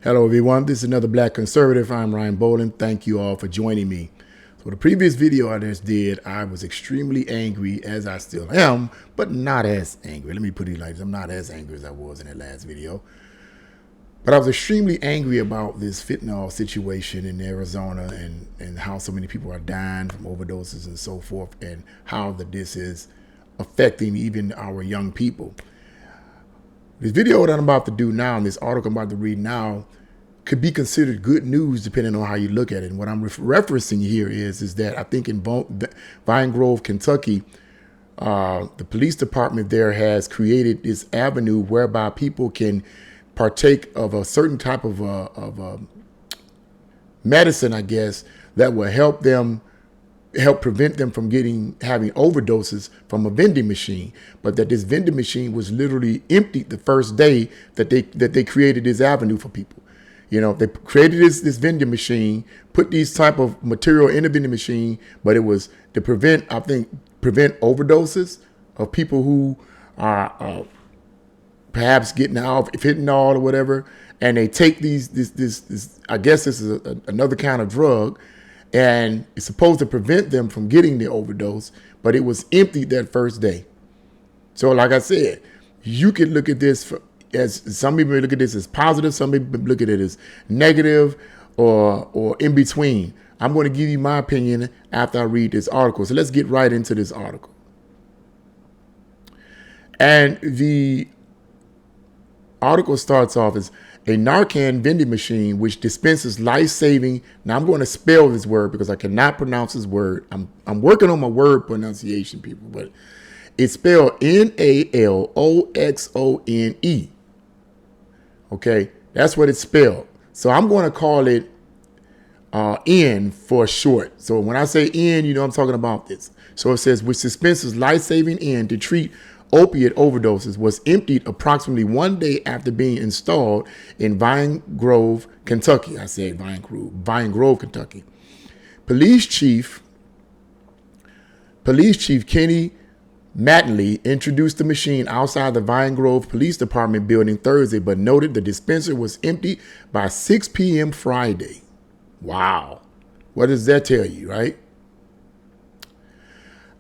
Hello, everyone. This is another Black Conservative. I'm Ryan Boland. Thank you all for joining me. So the previous video I just did, I was extremely angry, as I still am, but not as angry. Let me put it like this. I'm not as angry as I was in that last video. But I was extremely angry about this fentanyl situation in Arizona and how so many people are dying from overdoses and so forth, and how this is affecting even our young people. This video that I'm about to do now and this article I'm about to read now could be considered good news depending on how you look at it. And what I'm referencing here is that I think in Vine Grove, Kentucky, the police department there has created this avenue whereby people can partake of a certain type of medicine, I guess, that will help prevent them from having overdoses from a vending machine. But that this vending machine was literally emptied the first day that they created this avenue for people. You know, they created this vending machine, put these type of material in the vending machine, but it was to prevent overdoses of people who are perhaps getting out of fentanyl or whatever. And they take this I guess this is another kind of drug, and it's supposed to prevent them from getting the overdose, but it was emptied that first day. So like I said, you could look at this as some people look at this as positive, some people look at it as negative, or in between. I'm going to give you my opinion after I read this article. So let's get right into this article. And the article starts off as a Narcan vending machine which dispenses life-saving. Now I'm going to spell this word because I cannot pronounce this word. I'm working on my word pronunciation, people, but it's spelled Naloxone. Okay, that's what it's spelled. So I'm going to call it N for short. So when I say N, you know I'm talking about this. So it says which dispenses life-saving N to treat opiate overdoses, was emptied approximately 1 day after being installed in Vine Grove, Kentucky. I said Vine Grove, Kentucky. Police Chief Kenny Mattingly introduced the machine outside the Vine Grove Police Department building Thursday, but noted the dispenser was empty by 6 p.m. Friday. Wow. What does that tell you, right?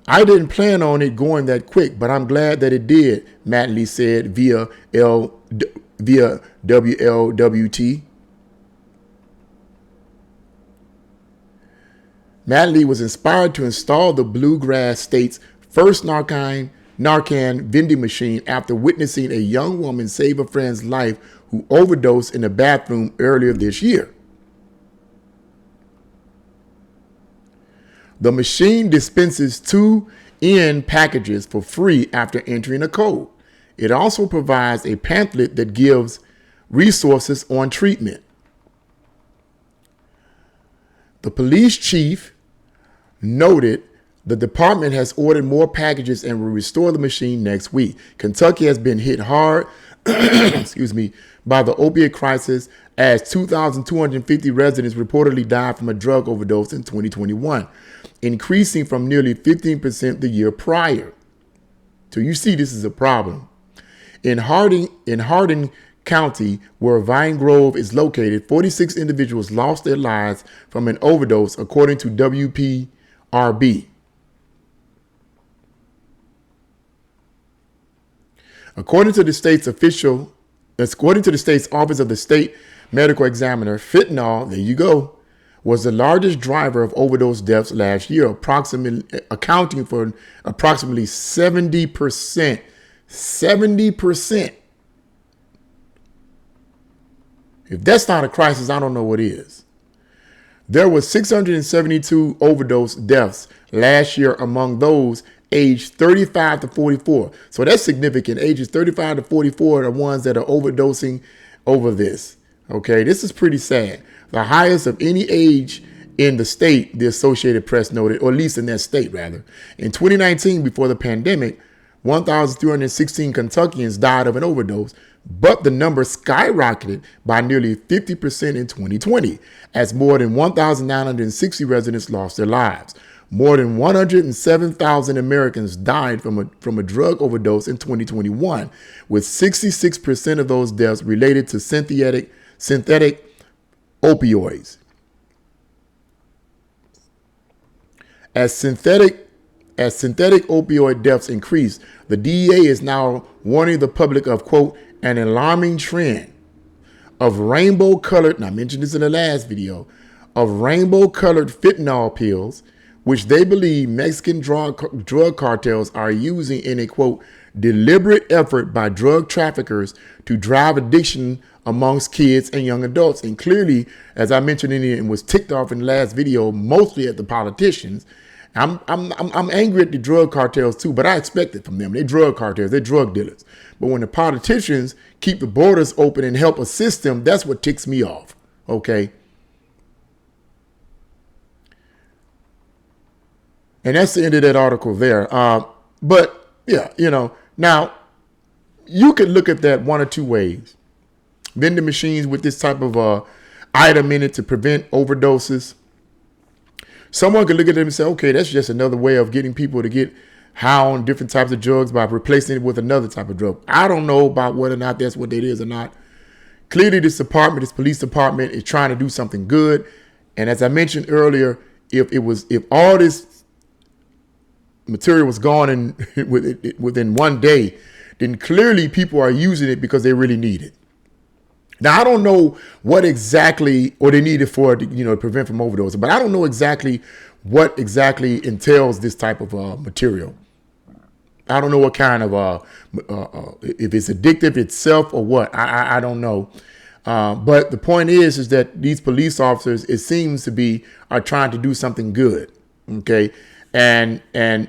I didn't plan on it going that quick, but I'm glad that it did, Mattingly said via WLWT. Mattingly was inspired to install the Bluegrass State's first Narcan vending machine after witnessing a young woman save a friend's life who overdosed in a bathroom earlier this year. The machine dispenses 2 N packages for free after entering a code. It also provides a pamphlet that gives resources on treatment. The police chief noted the department has ordered more packages and will restore the machine next week. Kentucky has been hit hard by the opiate crisis, as 2,250 residents reportedly died from a drug overdose in 2021, increasing from nearly 15% the year prior. So you see, this is a problem. In Hardin County, where Vine Grove is located, 46 individuals lost their lives from an overdose, according to WPRB. According to the state's Office of the State Medical Examiner, fentanyl, there you go, was the largest driver of overdose deaths last year, accounting for approximately 70%. 70%. If that's not a crisis, I don't know what is. There were 672 overdose deaths last year among those aged 35 to 44. So that's significant. Ages 35 to 44 are the ones that are overdosing over this. Okay, this is pretty sad. The highest of any age in the state, the Associated Press noted, or at least in that state, rather. In 2019, before the pandemic, 1,316 Kentuckians died of an overdose, but the number skyrocketed by nearly 50% in 2020, as more than 1,960 residents lost their lives. More than 107,000 Americans died from a drug overdose in 2021, with 66% of those deaths related to synthetic synthetic opioids. As synthetic opioid deaths increase, the DEA is now warning the public of, quote, an alarming trend of rainbow-colored, and I mentioned this in the last video, of rainbow-colored fentanyl pills, which they believe Mexican drug cartels are using in a, quote, deliberate effort by drug traffickers to drive addiction amongst kids and young adults. And clearly, as I mentioned in it and was ticked off in the last video, mostly at the politicians. I'm angry at the drug cartels too, but I expect it from them. They're drug cartels, they're drug dealers. But when the politicians keep the borders open and help assist them, that's what ticks me off. Okay. And that's the end of that article there. But yeah, now you could look at that one or two ways. Vending machines with this type of item in it to prevent overdoses. Someone could look at them and say, okay, that's just another way of getting people to get high on different types of drugs by replacing it with another type of drug. I don't know about whether or not that's what it is or not. Clearly, this police department is trying to do something good. And as I mentioned earlier, if all this material was gone within one day, then clearly people are using it because they really need it. Now, I don't know what exactly, or they need it for, to prevent from overdose, but I don't know exactly what exactly entails this type of material. I don't know what kind of, if it's addictive itself or what, I don't know. But the point is that these police officers, it seems to be, are trying to do something good. Okay. And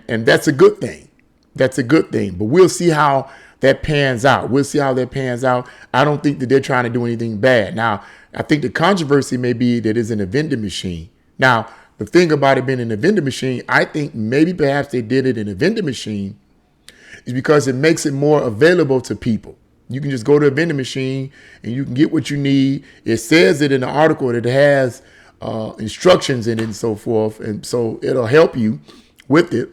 that's a good thing. That's a good thing, but we'll see how that pans out. We'll see how that pans out. I don't think that they're trying to do anything bad. Now, I think the controversy may be that it's in a vending machine. Now, the thing about it being in a vending machine, I think maybe perhaps they did it in a vending machine is because it makes it more available to people. You can just go to a vending machine and you can get what you need. It says it in the article that it has instructions in it and so forth. And so it'll help you with it.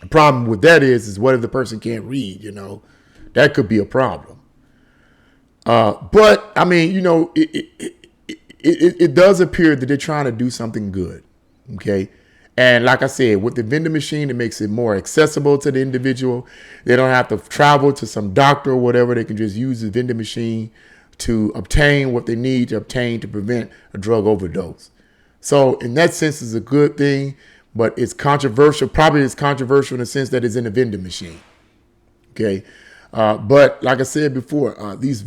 The problem with that is what if the person can't read, That could be a problem. But I mean, it does appear that they're trying to do something good. Okay. And like I said, with the vending machine, it makes it more accessible to the individual. They don't have to travel to some doctor or whatever. They can just use the vending machine to obtain what they need to obtain to prevent a drug overdose. So in that sense, it's a good thing, but it's controversial. Probably it's controversial in the sense that it's in a vending machine. Okay. But like I said before, this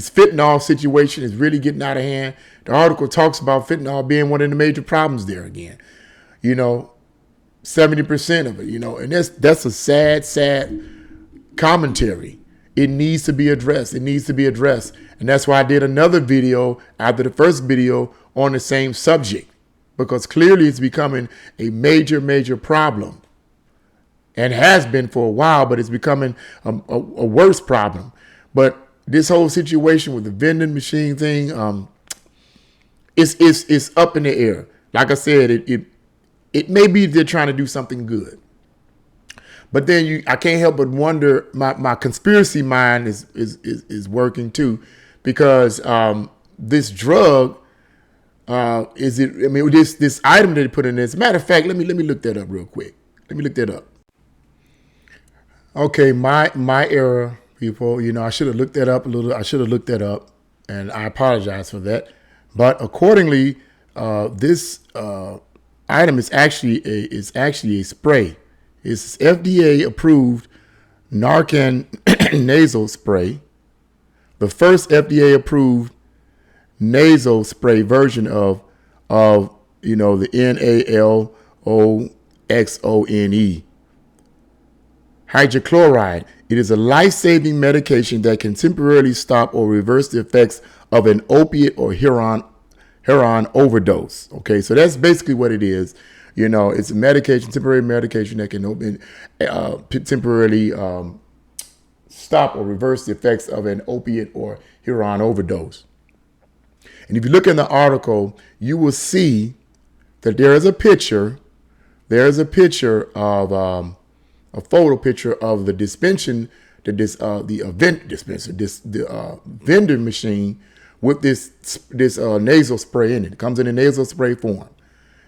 fentanyl situation is really getting out of hand. The article talks about fentanyl being one of the major problems there again. 70% of it, and that's a sad commentary. It needs to be addressed. It needs to be addressed. And that's why I did another video after the first video on the same subject, because clearly it's becoming a major problem. And has been for a while, but it's becoming a worse problem. But this whole situation with the vending machine thing, it's up in the air. Like I said, it may be they're trying to do something good. But then I can't help but wonder, my conspiracy mind is working too, because this drug, this item that they put in there. As a matter of fact, let me look that up real quick. Let me look that up. Okay, my error, people. I should have looked that up a little. I should have looked that up, and I apologize for that. But accordingly, this item is actually a spray. It's FDA approved Narcan nasal spray, the first FDA approved nasal spray version of the NALOXONE. Hydrochloride. It is a life-saving medication that can temporarily stop or reverse the effects of an opiate or heroin overdose. Okay, so that's basically what it is. It's a medication, temporary medication that can temporarily stop or reverse the effects of an opiate or heroin overdose. And if you look in the article, you will see that there is a picture. There is a picture of a photo picture of the dispensing that the event dispenser, the vending machine with this nasal spray in it. It comes in a nasal spray form,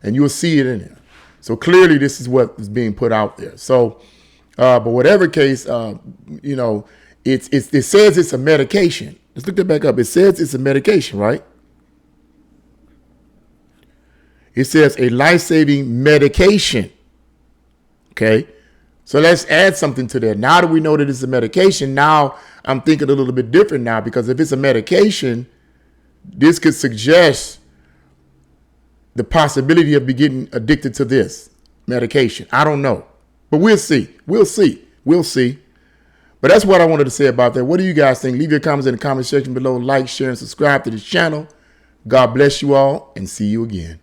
and you'll see it in there. So clearly, this is what is being put out there. So, but whatever case, you know, it says it's a medication. Let's look that back up. It says it's a medication, right? It says a life-saving medication. Okay. So let's add something to that. Now that we know that it's a medication, now I'm thinking a little bit different now, because if it's a medication, this could suggest the possibility of getting addicted to this medication. I don't know, but we'll see. We'll see. We'll see. But that's what I wanted to say about that. What do you guys think? Leave your comments in the comment section below. Like, share, and subscribe to this channel. God bless you all, and see you again.